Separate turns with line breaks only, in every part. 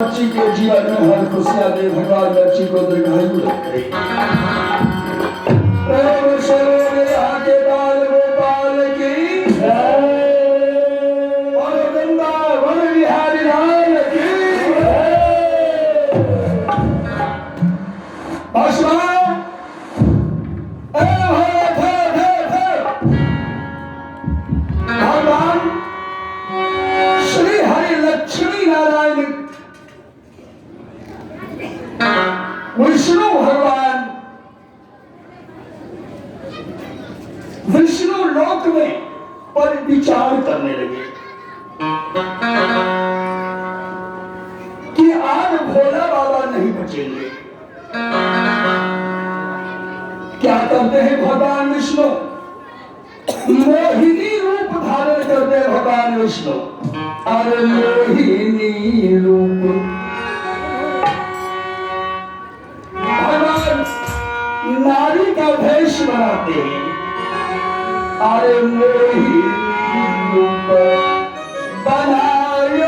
बच्ची के जीवन में हर खुशियां दे भगवान बच्ची को दीर्घायु रखे। प्रेम से आके बाल गोपाल की और वृंदावन बिहारी लाल की भगवान श्री हरि लक्ष्मी नारायण विष्णु भगवान विष्णु लोक में पर विचार करने लगे कि आज भोला बाबा नहीं बचेंगे। क्या करते हैं भगवान विष्णु? मोहिनी रूप धारण करते हैं भगवान विष्णु। अरे मोहिनी रूप नारी का भेष बनाते हैं। अरे मोहिनी रूप बनायो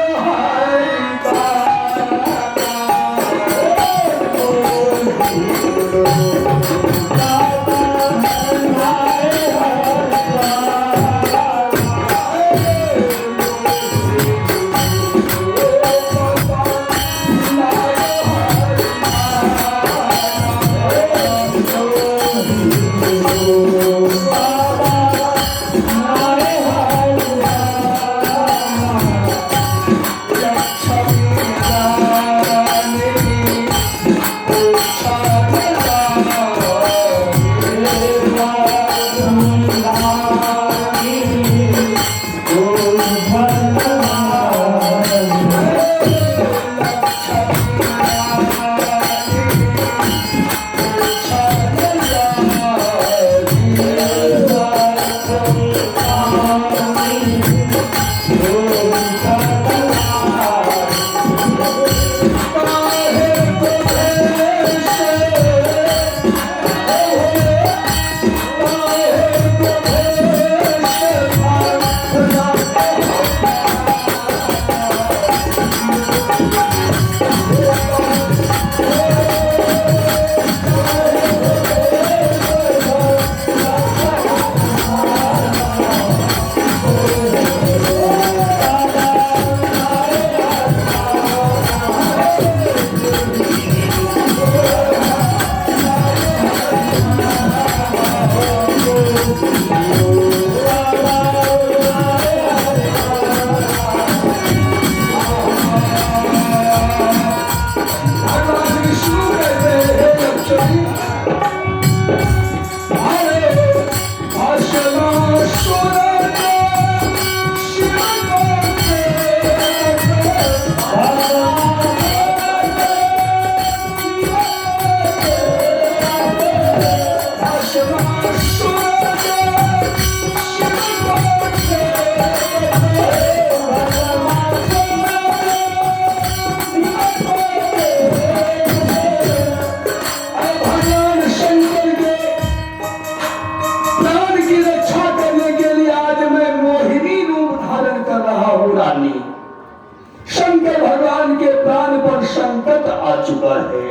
शंकर भगवान के प्राण पर संकट आ चुका है।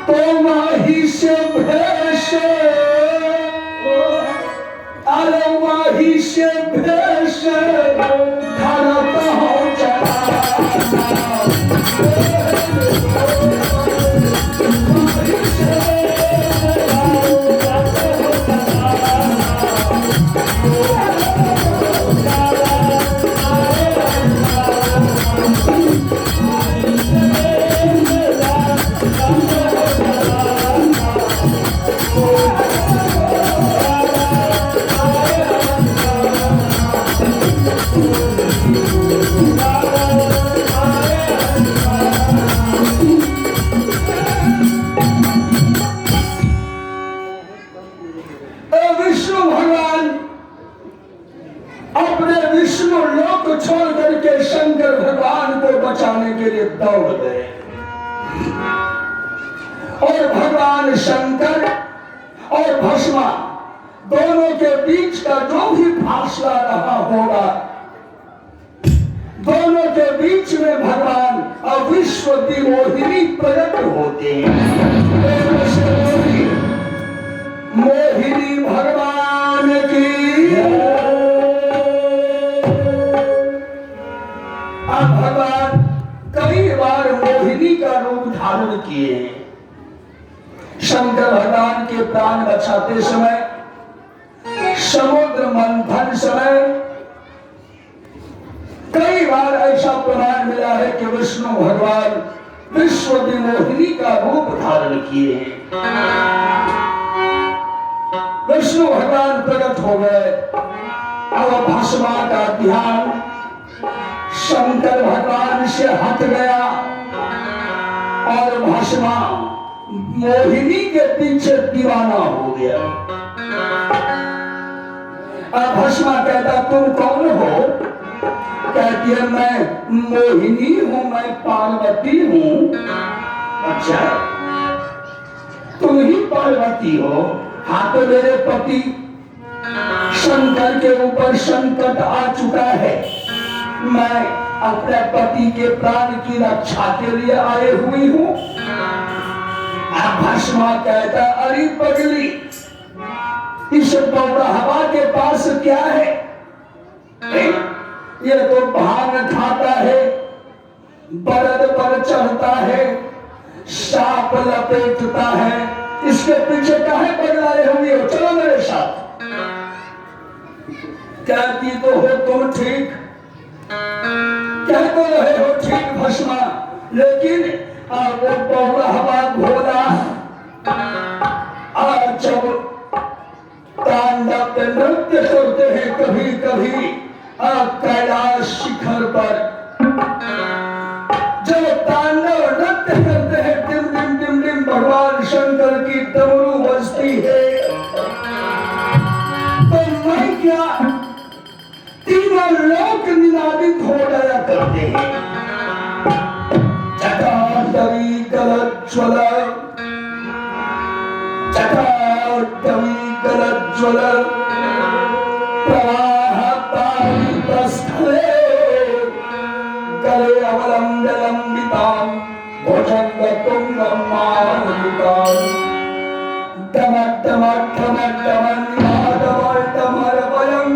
तो माही से भेष, अरे माही से भेष धरत हो चला। छोड़ करके शंकर भगवान को बचाने के लिए दौड़ गए और भगवान शंकर और भस्मा दोनों के बीच का जो भी फासला रहा होगा दोनों के बीच में भगवान और विश्व विमोहिनी प्रकट होते हैं। मोहिनी भगवान की। अब भगवान कई बार मोहिनी का रूप धारण किए हैं। शंकर भगवान के प्राण बचाते समय, समुद्र मंथन समय कई बार ऐसा प्रमाण मिला है कि विष्णु भगवान विश्व विमोहिनी का रूप धारण किए हैं। विष्णु भगवान प्रकट हो गए। अब भस्मा का ध्यान शंकर भगवान से हट गया और भस्मा मोहिनी के पीछे दीवाना हो गया। अब भस्मा कहता तुम कौन हो? कहती है मैं मोहिनी हूं, मैं पार्वती हूं। अच्छा, तुम ही पार्वती हो? हाँ, तो मेरे पति शंकर के ऊपर संकट आ चुका है, मैं अपने पति के प्राण की रक्षा के लिए आए हुई हूं। अब भस्मा कहता अरे पगली, इस पौरहवा के पास क्या है? ये तो भांग खाता है, बरद पर चढ़ता है, सांप लपेटता है, इसके पीछे काहे पगलाए हुए हो? चलो मेरे साथ। कहती तो हो तुम ठीक, कह तो रहे हो ठीक भस्मा, लेकिन वो पौरहवा घोड़ा जब तांडव नृत्य करते हैं कभी कभी कैलाश शिखर पर, जब तांडव नृत्य करते हैं टिम टिम टिम टिम, भगवान शंकर की डमरू बजती है, तो मैं क्या तीनों लोक निनादित हो जाया करते हैं। जटाटवी कलज्ज्वल, जटाटवी कलज्ज्वल प्रवाहतारितस्थले गले अवलम्बितां भुजङ्गतुङ्गं मारुतां डमडमडमडमनिनादवर्तमरवयं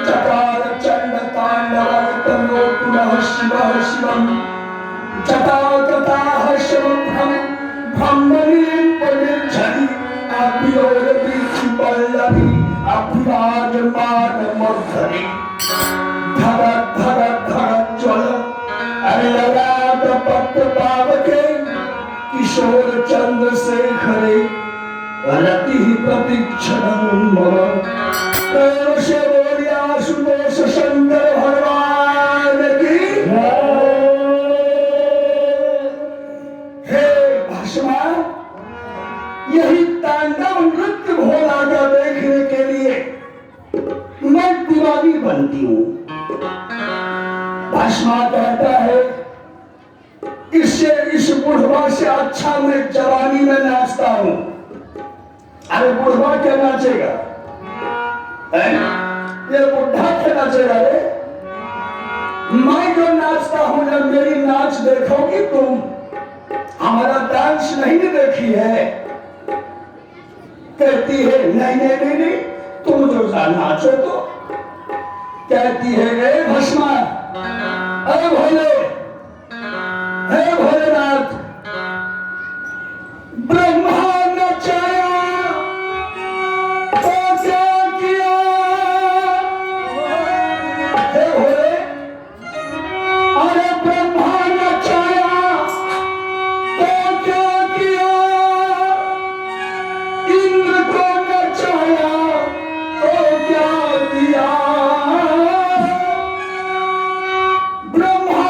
चकार चण्डताण्डवं तनोतु नः शिवः शिवं जटाकटाः शिवभ्रं ब्रह्मणीं परिच्छति अभियोगवीचिपल्लवी अभिराजमानमर्धनि धर धर धर ज्वल ललाट पट्ट पावके किशोर चंद्रशेखरे रति प्रतीक्षणं मम। प्रेम से बोलिया सुदोष शंकर भगवान की। हे भस्मा, यही तांडव नृत्य भोला का देखने के लिए मैं दीवानी बनती हूँ। भस्मा कहता है इससे इस बुढ़वा से अच्छा मैं जवानी में नाचता हूँ। अरे बुढ़वा क्या नाचेगा? ये बुढ़ा क्या नाचेगा? रे मैं जो नाचता हूँ, जब मेरी नाच देखोगी तुम, हमारा डांस नहीं देखी है? कहती है नहीं नहीं नहीं नहीं, तुम जो नाचो तो। कहती है हे भस्मा, अरे भोले, हे भोलेनाथ, ब्रह्मा नचाया तो क्या किया? हे भोले, अरे ब्रह्मा नचाया तो क्या किया? इंद्र को नचाया तो क्या दिया? ब्रह्मा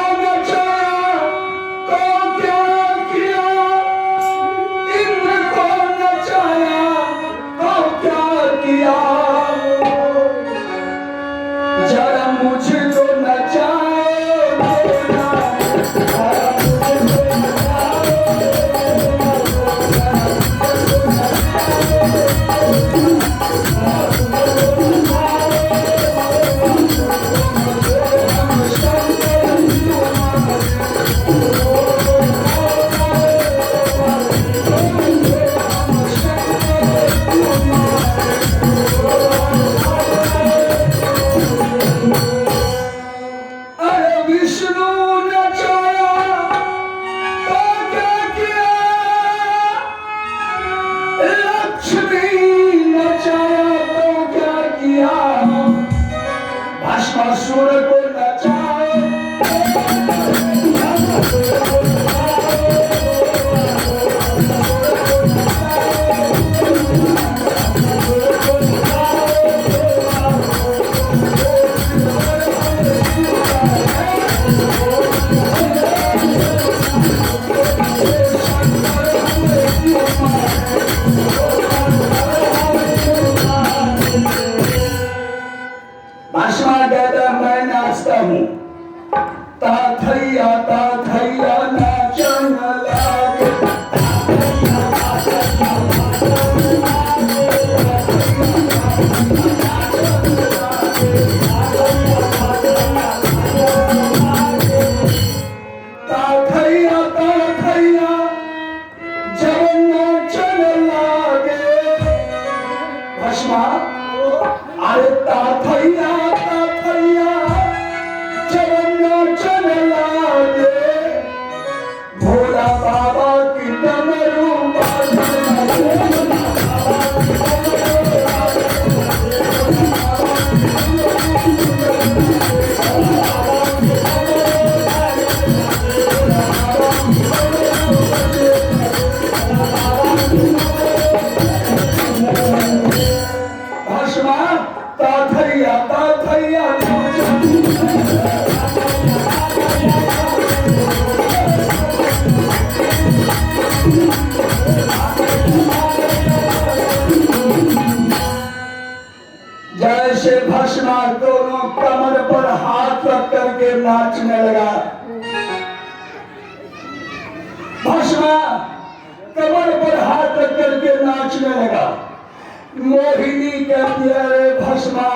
नाचने लगा। भस्मा कमर पर हाथ रख करके नाचने लगा। मोहिनी कहती है, अरे भस्मा,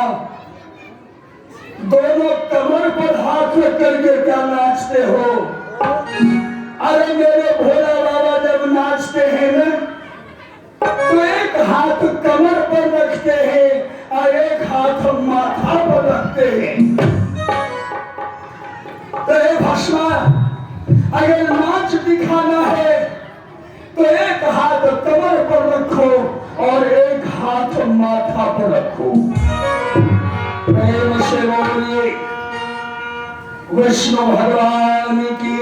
दोनों कमर पर हाथ रख करके क्या नाचते हो? अरे मेरे भोला बाबा जब नाचते हैं ना, तो एक हाथ कमर पर रखते हैं और एक हाथ माथा पर रखते हैं। तो ये भस्मा, अगर नाच दिखाना है तो एक हाथ कमर पर रखो और एक हाथ माथा पर रखो। प्रेम से बोलिए विष्णु भगवान की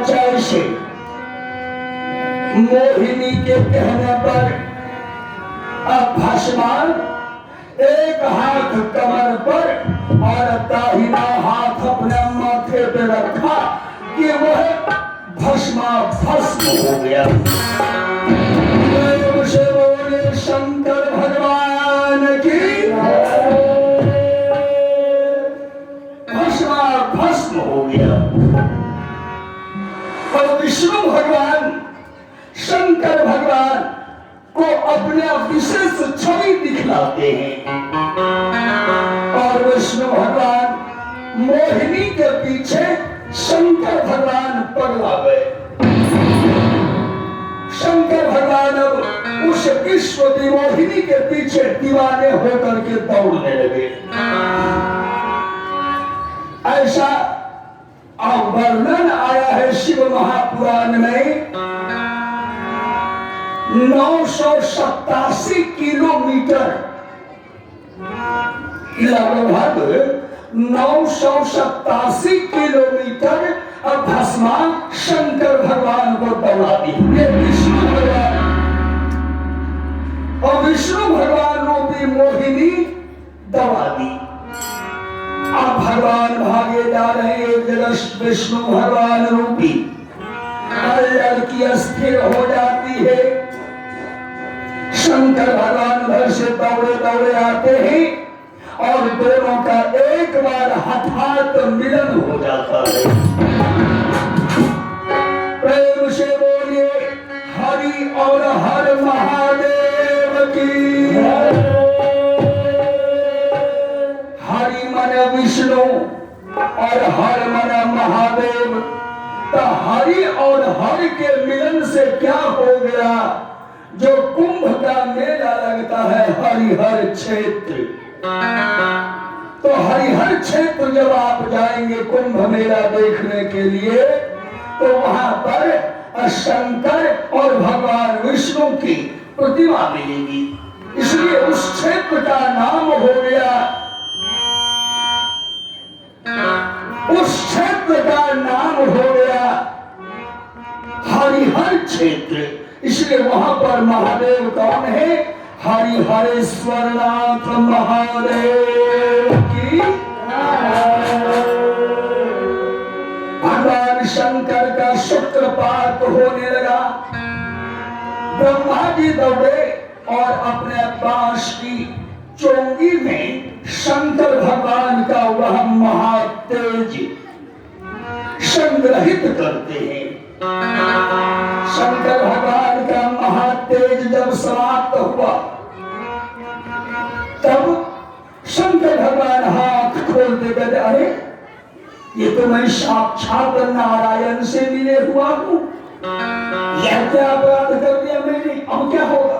जय। मोहिनी के कहने पर अब भस्मा एक हाथ कमर पर और दाहिना हाथ अपने माथे पे रखा कि वह भस्मा भस्म हो गया। उसे बोले शंकर भगवान की, भस्मा भस्म हो गया। और विष्णु भगवान शंकर भगवान को अपने विशेष छवि दिखलाते हैं और विष्णु भगवान मोहिनी के पीछे शंकर भगवान पगला गए। शंकर भगवान अब उस विश्व की मोहिनी के पीछे दीवाने होकर के दौड़ने लगे। ऐसा वर्णन आया है शिव महापुराण में। 987 किलोमीटर, लगभग 987 किलोमीटर भस्मा शंकर भगवान को दौड़ा दी। ये विष्णु भगवान और विष्णु भगवान रूपी मोहिनी दौड़ा दी। अब भगवान भागे जा रहे हैं एक जगह। विष्णु भगवान रूपी लड़की स्थिर हो जाती है। शंकर भगवान घर से दौड़े दौड़े आते हैं और दोनों का एक बार हठात मिलन हो जाता है। प्रेम से बोलिए हरि और हर महादेव की। हरि मन विष्णु और हर मन महादेव। तो हरि और हर के मिलन से क्या हो गया? जो कुंभ का मेला लगता है हरिहर क्षेत्र, तो हरिहर क्षेत्र जब आप जाएंगे कुंभ मेला देखने के लिए, तो वहां पर शंकर और भगवान विष्णु की प्रतिमा मिलेगी। इसलिए उस क्षेत्र का नाम हो गया, उस क्षेत्र का नाम हो गया हरिहर क्षेत्र। इसलिए वहां पर महादेव कौन है? हरिहरेश्वरनाथ महादेव की। भगवान शंकर का शुक्रपात होने लगा। ब्रह्मा जी दौड़े और अपने बांस की चोंगी में शंकर भगवान का वह महातेज संग्रहित करते हैं। शंकर भगवान का महातेज जब समाप्त हुआ, तब शंकर भगवान हाथ खोलते कहते, अरे ये तो मैं साक्षात नारायण से मिले हुआ हूँ, यह क्या अपराध कर दिया मैंने, अब क्या होगा?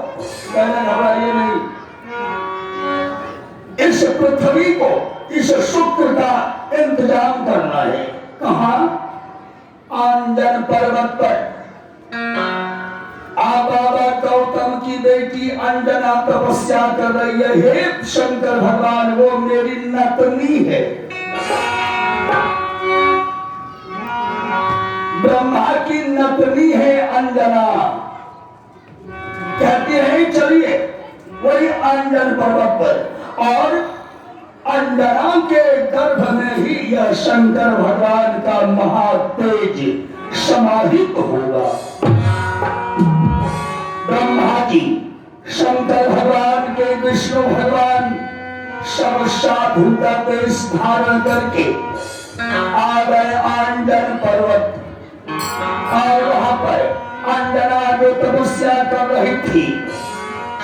कहना घबराइए नहीं, इस पृथ्वी को, इस शुक्र का इंतजाम करना है। कहाँ? अंजन पर्वत पर बाबा गौतम की बेटी अंजना तपस्या कर रही है। हे शंकर भगवान, वो मेरी नतनी है। ब्रह्मा की नतनी है अंजना। कहते हैं चलिए वही अंजन पर्वत पर, और अंजना के गर्भ में ही यह शंकर भगवान का महातेज समाहित होगा। ब्रह्मा जी शंकर भगवान के, विष्णु भगवान सब साधु का वेश धारण करके आ गए आंजन पर्वत। और वहां पर अंजना जो तपस्या कर रही थी,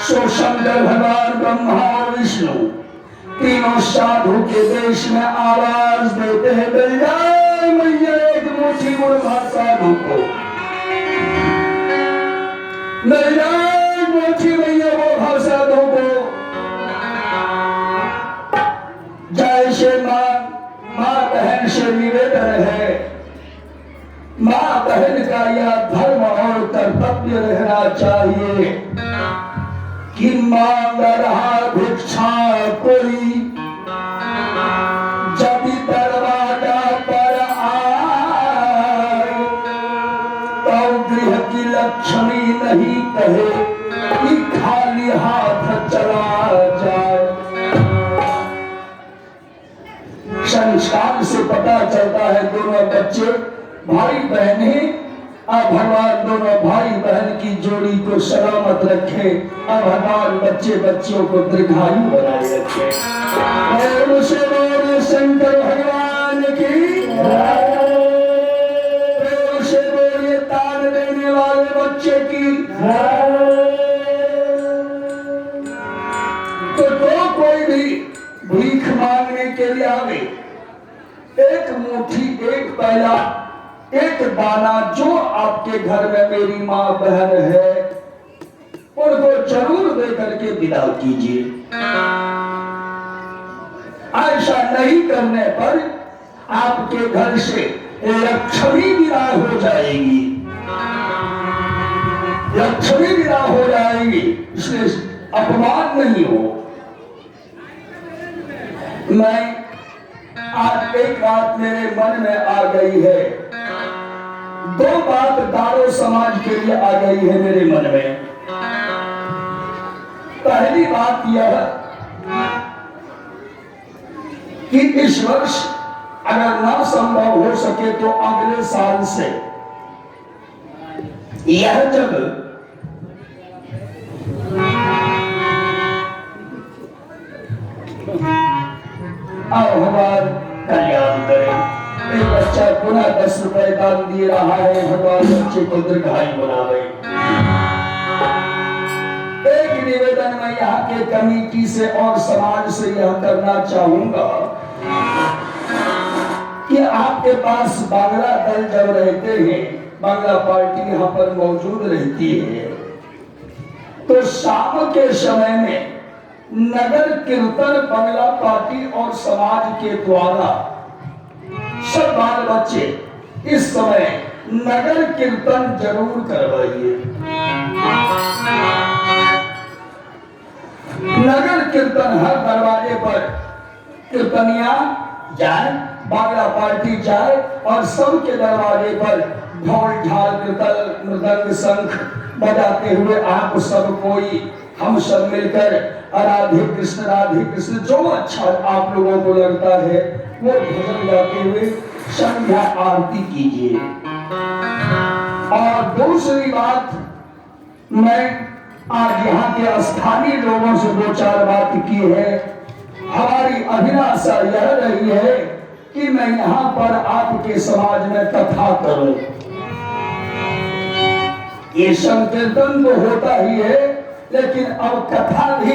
सो शंकर भगवान ब्रह्मा और विष्णु तीनों साधु के देश में आवाज देते हैं, मिल जाए मैया एक मुट्ठी मुर्गा साधु को, मिल जाए मुट्ठी मैया वो साधु को। जैसे माँ बहन से निवेदन है, माँ बहन का यह धर्म और कर्तव्य रहना चाहिए कि मांग रहा भिक्षा कोई, जब दरवाजा पर आए तो गृह की लक्ष्मी नहीं कहे कि खाली हाथ चला जाए। संस्कार से पता चलता है दोनों बच्चे भाई बहन ही, अब भगवान दोनों भाई बहन की जोड़ी को सलामत रखे, अब भगवान बच्चे बच्चों को दीर्घायु बनाए रखे। शंकर भगवान की से बोलिए तान देने वाले बच्चे की। तो कोई भी भीख मांगने के लिए आवे, एक मुट्ठी एक पैला एक दाना जो आपके घर में मेरी माँ बहन है उनको जरूर दे करके विदा कीजिए। ऐसा नहीं करने पर आपके घर से लक्ष्मी विदा हो जाएगी, लक्ष्मी विदा हो जाएगी, इसलिए अपमान नहीं हो। मैं आज एक बात मेरे मन में आ गई है, दो बात गारो समाज के लिए आ गई है मेरे मन में। पहली बात यह कि इस वर्ष अगर ना संभव हो सके तो अगले साल से यह जब भगवान कल्याण करें। एक बच्चा पुनः 10 रुपए दान दे रहा है, भगवान बच्चे को दीर्घायु बनावे। एक निवेदन मैं यहाँ के कमेटी से और समाज से यह करना चाहूंगा कि आपके पास बांग्ला दल जब रहते हैं, बांग्ला पार्टी यहाँ पर मौजूद रहती है, तो शाम के समय में नगर कीर्तन बांग्ला पार्टी और समाज के द्वारा सब बाल बच्चे इस समय नगर कीर्तन जरूर करवाइए। नगर कीर्तन हर दरवाजे पर कीर्तनिया जाए, बांग्ला पार्टी जाए और सबके दरवाजे पर ढोल झाल कीर्तन मृदंग शंख बजाते हुए आप सब कोई हम सब मिलकर राधे कृष्ण जो अच्छा आप लोगों को लगता है वो भजन गाते हुए संध्या आरती कीजिए। और दूसरी बात, मैं आज यहाँ के स्थानीय लोगों से 2-4 बात की है। हमारी अभिलाषा यह रही है कि मैं यहाँ पर आपके समाज में कथा करूं। ये संकीर्तन तो होता ही है, लेकिन अब कथा भी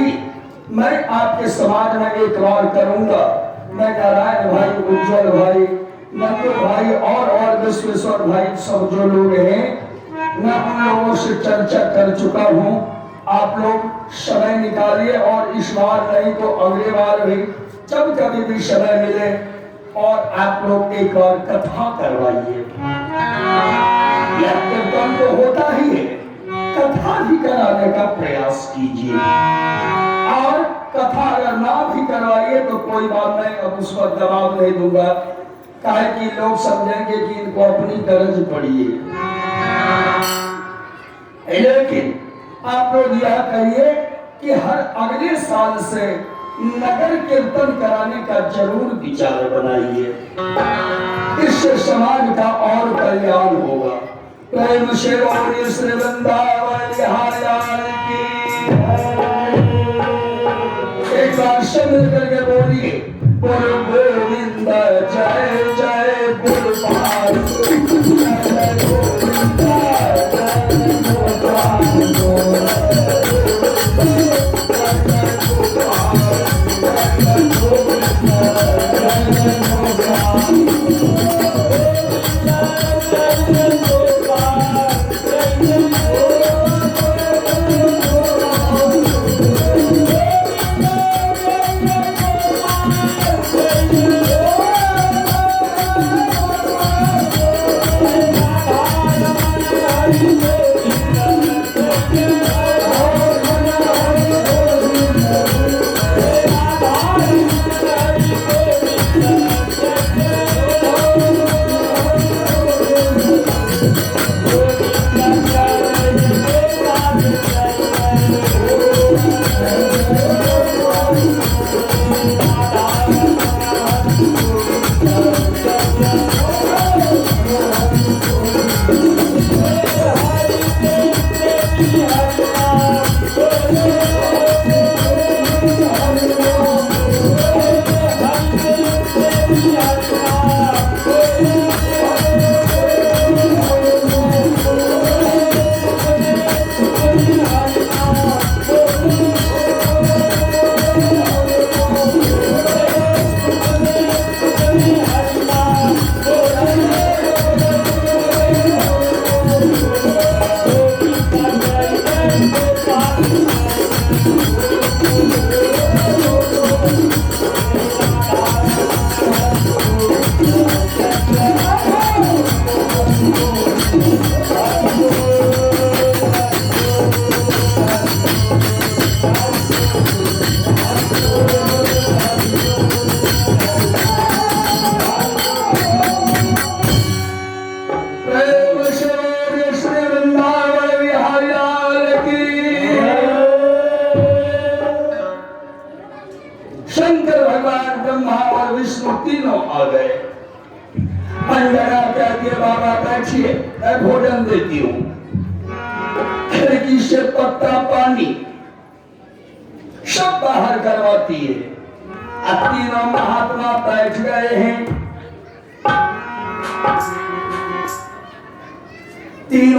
मैं आपके समाज में एक बार करूंगा। मैं नारायण भाई, उज्जवल भाई, नंदू भाई और विश्वेश्वर भाई सब जो लोग हैं, मैं उन लोगों से चर्चा कर चुका हूं। आप लोग समय निकालिए और इस बार नहीं तो अगले बार भी जब कभी भी समय मिले और आप लोग एक बार कथा करवाइए। यह कीर्तन तो होता ही है, कथा भी कराने का प्रयास कीजिए। और कथा अगर ना भी करवाइए तो कोई बात नहीं, अब उस पर दबाव नहीं दूंगा, काहे कि लोग समझेंगे कि इनको अपनी गरज पड़ी है। लेकिन आप लोग यह कहिए कि हर अगले साल से नगर कीर्तन कराने का जरूर विचार बनाइए, इससे समाज का और कल्याण होगा। प्रेम से बोलिए श्री वृंदावन की। एक बार मिल करके बोलिए, बोलो गोविंद जय जय गोपाल, जय जय गोविंद जय गोपाल। शंकर भगवान ब्रह्मा और विष्णु तीनों आ गए। अंजना कहती है बाबा बैठिए, मैं भोजन देती हूँ। खिड़की से पत्ता पानी सब बाहर करवाती है। अब तीनों महात्मा बैठ गए हैं। तीनों